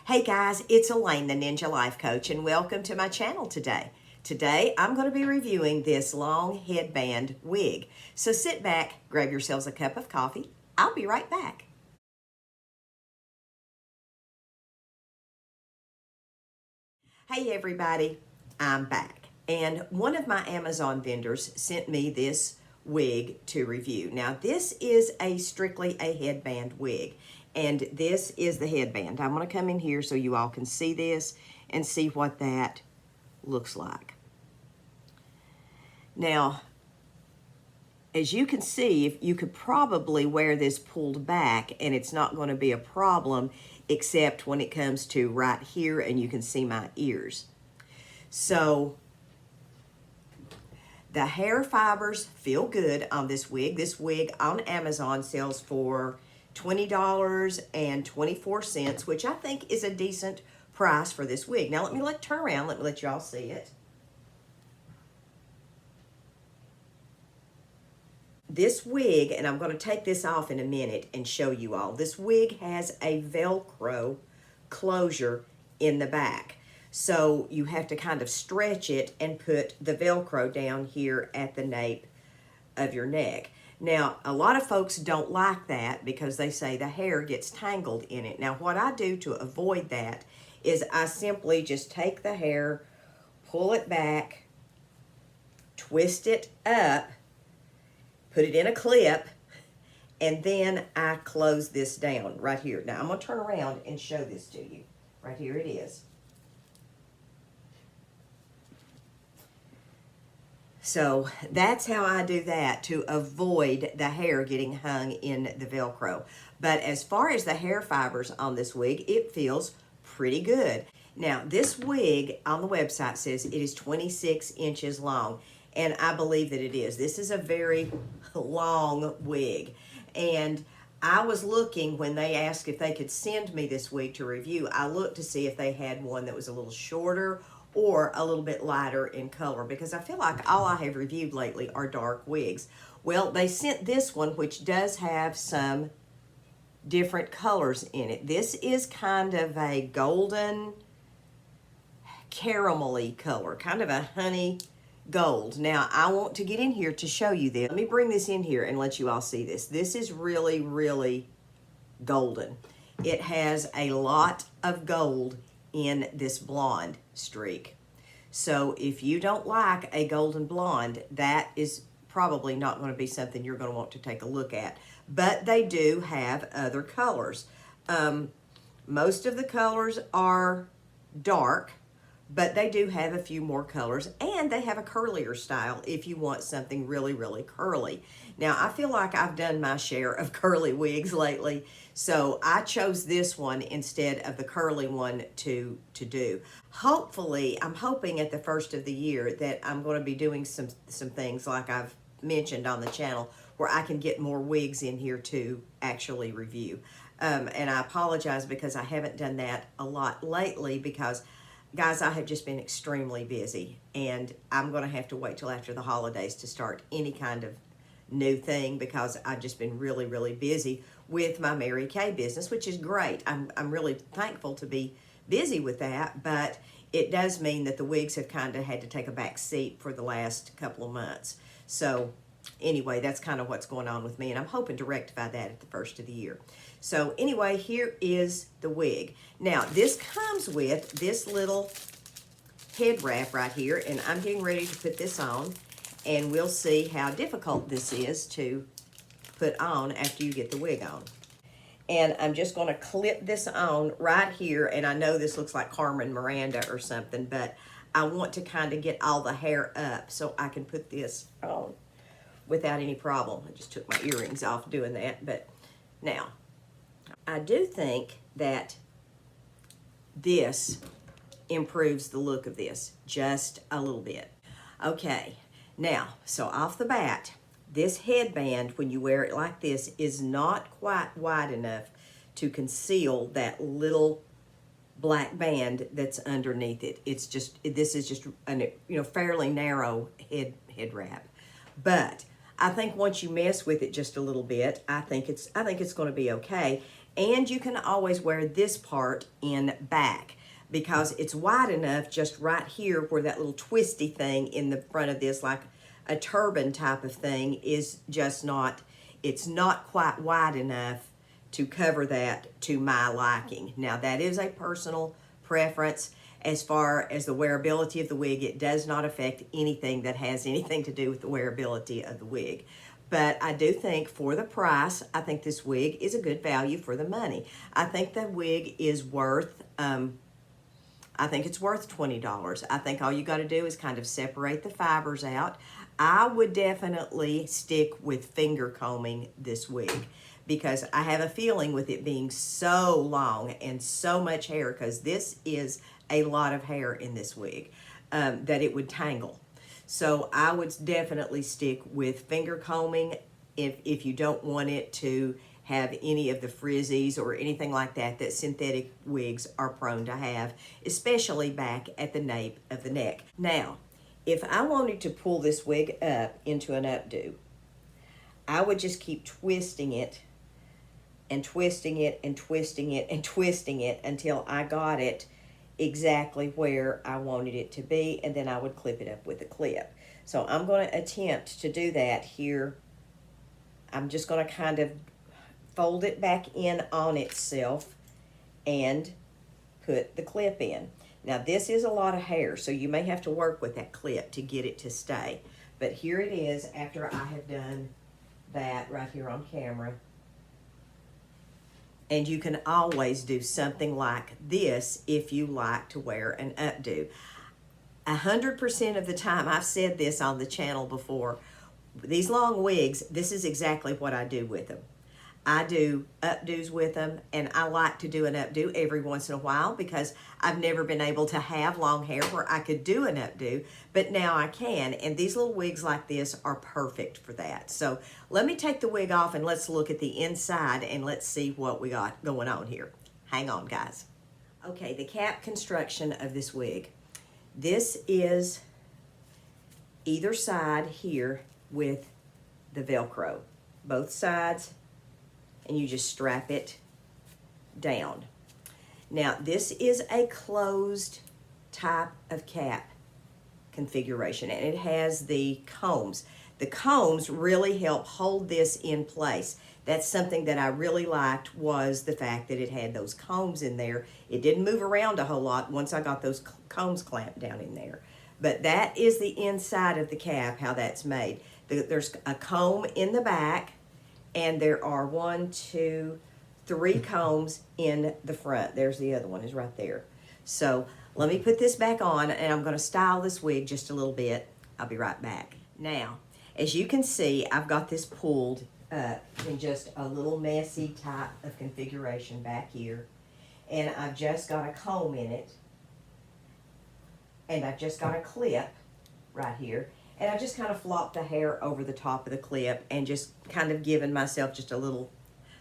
Hey guys, it's Elaine, the Ninja Life Coach, and welcome to my channel today. Today, I'm going to be reviewing this long headband wig. So sit back, grab yourselves a cup of coffee. I'll be right back. Hey everybody, I'm back. And one of my Amazon vendors sent me this wig to review. Now, this is strictly a headband wig. And this is the headband. I'm going to come in here so you all can see this and see what that looks like. Now, as you can see, you could probably wear this pulled back and it's not going to be a problem except when it comes to right here and you can see my ears. So, the hair fibers feel good on this wig. This wig on Amazon sells for $20.24, which I think is a decent price for this wig. Now let me turn around, let me let y'all see it. This wig, and I'm going to take this off in a minute and show you all. This wig has a Velcro closure in the back. So you have to kind of stretch it and put the Velcro down here at the nape of your neck. Now, a lot of folks don't like that because they say the hair gets tangled in it. Now, what I do to avoid that is I simply just take the hair, pull it back, twist it up, put it in a clip, and then I close this down right here. Now, I'm going to turn around and show this to you. Right here it is. So that's how I do that to avoid the hair getting hung in the Velcro. But as far as the hair fibers on this wig, it feels pretty good. Now, this wig on the website says it is 26 inches long, and I believe that it is. This is a very long wig, and I was looking when they asked if they could send me this wig to review. I looked to see if they had one that was a little shorter or a little bit lighter in color, because I feel like all I have reviewed lately are dark wigs. Well, they sent this one, which does have some different colors in it. This is kind of a golden caramelly color, kind of a honey gold. Now, I want to get in here to show you this. Let me bring this in here and let you all see this. This is really, really golden. It has a lot of gold in this blonde streak. So if you don't like a golden blonde, that is probably not going to be something you're going to want to take a look at. But they do have other colors. Most of the colors are dark, but they do have a few more colors, and they have a curlier style if you want something really, really curly. Now, I feel like I've done my share of curly wigs lately, so I chose this one instead of the curly one to do. Hopefully, I'm hoping at the first of the year that I'm going to be doing some things like I've mentioned on the channel where I can get more wigs in here to actually review. And I apologize because I haven't done that a lot lately because, guys, I have just been extremely busy, and I'm going to have to wait till after the holidays to start any kind of new thing because I've just been really, really busy with my Mary Kay business, which is great. I'm really thankful to be busy with that, but it does mean that the wigs have kind of had to take a back seat for the last couple of months. So anyway, that's kind of what's going on with me, and I'm hoping to rectify that at the first of the year. So anyway, here is the wig. Now, this comes with this little head wrap right here, and I'm getting ready to put this on, and we'll see how difficult this is to put on after you get the wig on. And I'm just going to clip this on right here, and I know this looks like Carmen Miranda or something, but I want to kind of get all the hair up so I can put this on without any problem. I just took my earrings off doing that, but now, I do think that this improves the look of this just a little bit. Okay, now, so off the bat, this headband, when you wear it like this, is not quite wide enough to conceal that little black band that's underneath it. It's just, this is just a fairly narrow head wrap. But I think once you mess with it just a little bit, I think it's going to be okay. And you can always wear this part in back because it's wide enough just right here where that little twisty thing in the front of this, like a turban type of thing, is just not, it's not quite wide enough to cover that to my liking. Now that is a personal preference. As far as the wearability of the wig, it does not affect anything that has anything to do with the wearability of the wig. But I do think for the price, I think this wig is a good value for the money. I think the wig is worth, I think it's worth $20. I think all you got to do is kind of separate the fibers out. I would definitely stick with finger combing this wig because I have a feeling with it being so long and so much hair, because this is a lot of hair in this wig, that it would tangle. So I would definitely stick with finger combing if you don't want it to have any of the frizzies or anything like that that synthetic wigs are prone to have, especially back at the nape of the neck. Now, if I wanted to pull this wig up into an updo, I would just keep twisting it and twisting it and twisting it and twisting it until I got it exactly where I wanted it to be, and then I would clip it up with a clip. So I'm going to attempt to do that here. I'm just going to kind of fold it back in on itself and put the clip in. Now this is a lot of hair, so you may have to work with that clip to get it to stay. But here it is after I have done that right here on camera. And you can always do something like this if you like to wear an updo. 100% of the time, I've said this on the channel before, these long wigs, this is exactly what I do with them. I do updos with them, and I like to do an updo every once in a while because I've never been able to have long hair where I could do an updo, but now I can, and these little wigs like this are perfect for that. So let me take the wig off and let's look at the inside and let's see what we got going on here. Hang on, guys. Okay, the cap construction of this wig. This is either side here with the Velcro, both sides, and you just strap it down. Now this is a closed type of cap configuration, and it has the combs. The combs really help hold this in place. That's something that I really liked, was the fact that it had those combs in there. It didn't move around a whole lot once I got those combs clamped down in there. But that is the inside of the cap, how that's made. There's a comb in the back, and there are 1, 2, 3 combs in the front. There's the other one, is right there. So let me put this back on, and I'm going to style this wig just a little bit. I'll be right back. Now, as you can see, I've got this pulled up in just a little messy type of configuration back here. And I've just got a comb in it. And I've just got a clip right here. And I've just kind of flopped the hair over the top of the clip and just kind of given myself just a little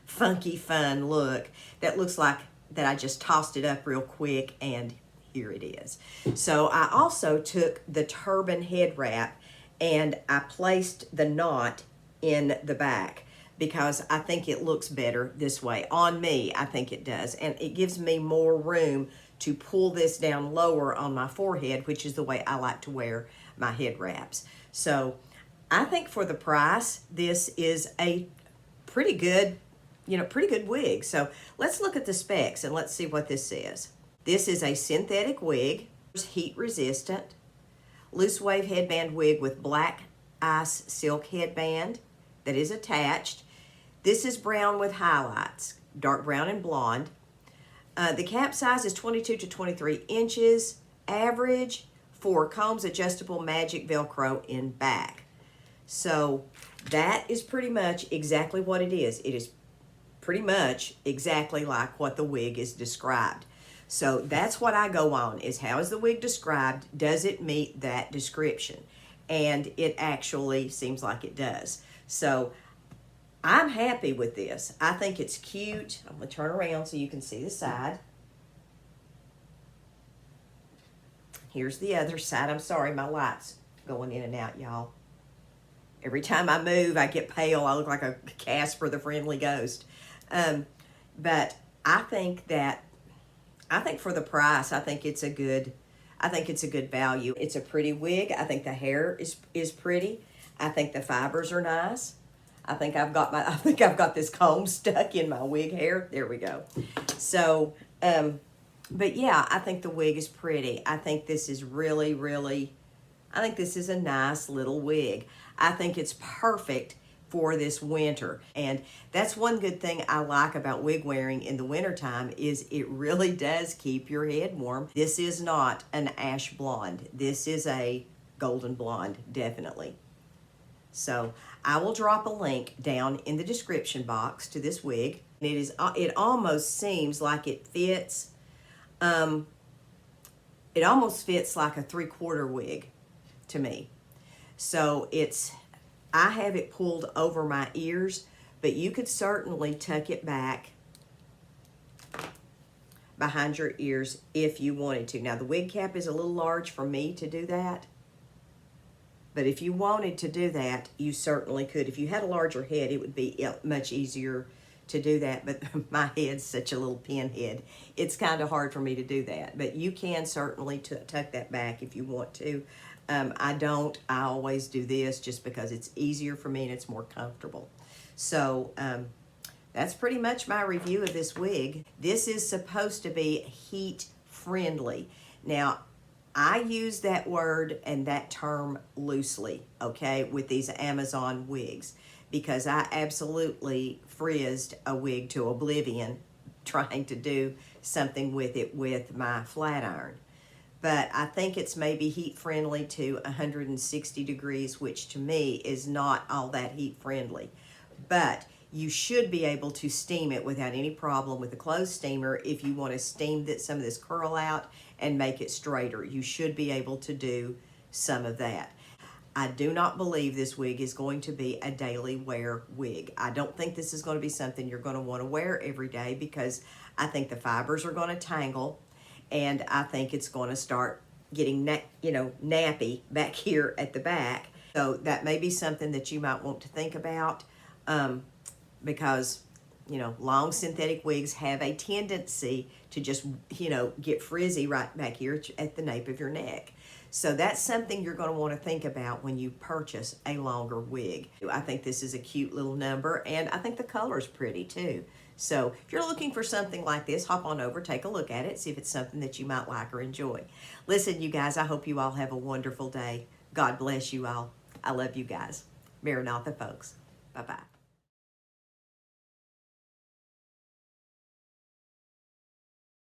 funky, fun look that looks like that I just tossed it up real quick, and here it is. So I also took the turban head wrap and I placed the knot in the back because I think it looks better this way. On me, I think it does. And it gives me more room to pull this down lower on my forehead, which is the way I like to wear my head wraps. So I think for the price, this is a pretty good, pretty good wig. So let's look at the specs and let's see what this says. This is a synthetic wig, heat resistant, loose wave headband wig with black ice silk headband that is attached. This is brown with highlights, dark brown and blonde. The cap size is 22 to 23 inches, average, for combs adjustable magic Velcro in back. So that is pretty much exactly what it is. It is pretty much exactly like what the wig is described. So that's what I go on, is how is the wig described? Does it meet that description? And it actually seems like it does. So I'm happy with this. I think it's cute. I'm gonna turn around so you can see the side. Here's the other side. I'm sorry, my light's going in and out, y'all. Every time I move, I get pale. I look like a Casper the Friendly Ghost. But I think for the price, I think it's a good value. It's a pretty wig. I think the hair is pretty. I think the fibers are nice. I think I've got this comb stuck in my wig hair. There we go. So, but yeah, I think the wig is pretty. I think this is I think this is a nice little wig. I think it's perfect for this winter. And that's one good thing I like about wig wearing in the wintertime is it really does keep your head warm. This is not an ash blonde. This is a golden blonde, definitely. So I will drop a link down in the description box to this wig. It almost seems like it fits, it almost fits like a 3/4 wig to me. So I have it pulled over my ears, but you could certainly tuck it back behind your ears if you wanted to. Now the wig cap is a little large for me to do that, but if you wanted to do that, you certainly could. If you had a larger head, it would be much easier to do that, but my head's such a little pin head. It's kind of hard for me to do that, but you can certainly tuck that back if you want to. I don't. I always do this just because it's easier for me and it's more comfortable. So that's pretty much my review of this wig. This is supposed to be heat friendly. Now, I use that word and that term loosely, okay, with these Amazon wigs, because I absolutely frizzed a wig to oblivion trying to do something with it with my flat iron. But I think it's maybe heat friendly to 160 degrees, which to me is not all that heat friendly. But you should be able to steam it without any problem with a clothes steamer if you want to steam some of this curl out and make it straighter. You should be able to do some of that. I do not believe this wig is going to be a daily wear wig. I don't think this is going to be something you're going to want to wear every day because I think the fibers are going to tangle. And I think it's going to start getting, nappy back here at the back. So that may be something that you might want to think about because, long synthetic wigs have a tendency to just, get frizzy right back here at the nape of your neck. So that's something you're going to want to think about when you purchase a longer wig. I think this is a cute little number, and I think the color is pretty too. So if you're looking for something like this, hop on over, take a look at it, see if it's something that you might like or enjoy. Listen, you guys, I hope you all have a wonderful day. God bless you all. I love you guys. Maranatha, folks. Bye-bye.